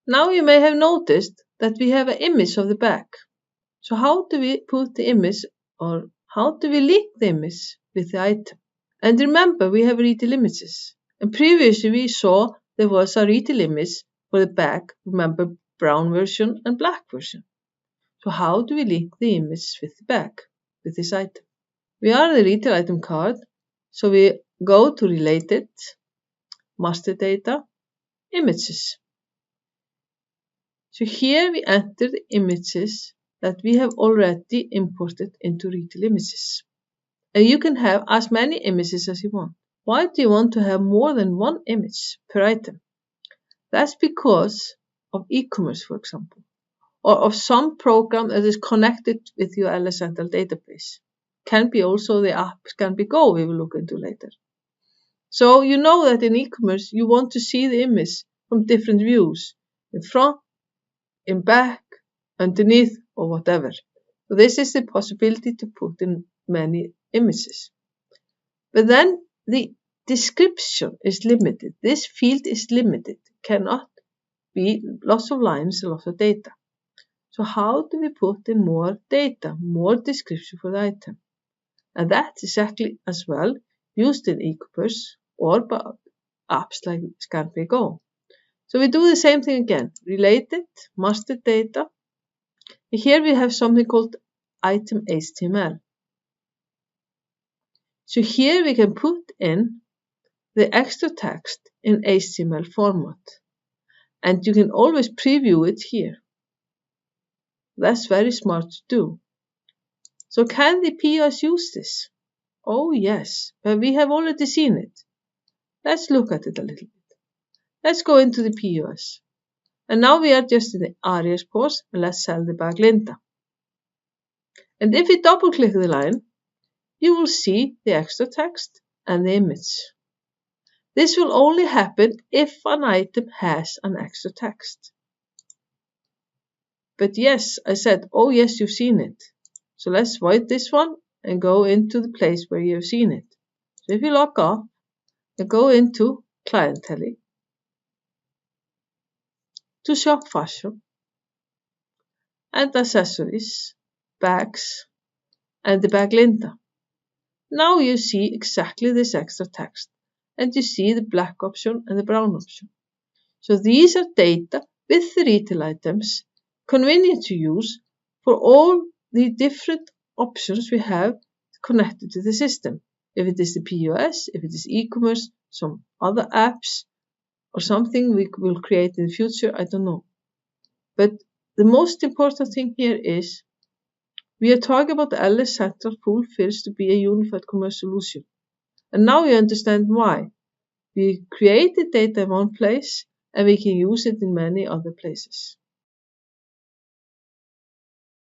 Now you may have noticed that we have an image of the bag. So how do we put the image, or how do we link the image with the item? And remember, we have retail images. And previously we saw there was a retail image for the bag, remember, brown version and black version. So how do we link the image with the bag, with this item? We are the retail item card, so we go to Related, Master Data, Images. So here we enter the images that we have already imported into Retail Images. And you can have as many images as you want. Why do you want to have more than one image per item? That's because of e-commerce, for example, or of some program that is connected with your LS Central database. Can be also the app Scanbego we will look into later. So you know that in e-commerce you want to see the image from different views, in front, in back, underneath, or whatever. So this is the possibility to put in many images. But then the description is limited. This field is limited, cannot be lots of lines, lots of data. So how do we put in more data, more description for the item? And that's exactly as well used in e-commerce or by apps like Scanbego. So we do the same thing again, Related, Master Data. Here we have something called Item HTML. So here we can put in the extra text in HTML format. And you can always preview it here. That's very smart to do. So can the POS use this? Oh yes, but we have already seen it. Let's look at it a little bit. Let's go into the POS. And now we are just in the Arias POS, and let's sell the bag Linda. And if we double click the line, you will see the extra text and the image. This will only happen if an item has an extra text. But yes, I said, oh yes, you've seen it. So let's void this one and go into the place where you have seen it. So if you log off and go into Clientele, to Shop Fashion, and Accessories, Bags, and the bag Linda. Now you see exactly this extra text, and you see the black option and the brown option. So these are data with the retail items, convenient to use for all the different options we have connected to the system. If it is the POS, if it is e-commerce, some other apps, or something we will create in the future, I don't know. But the most important thing here is we are talking about the LS Central fulfills to be a unified commerce solution. And now you understand why. We create the data in one place and we can use it in many other places.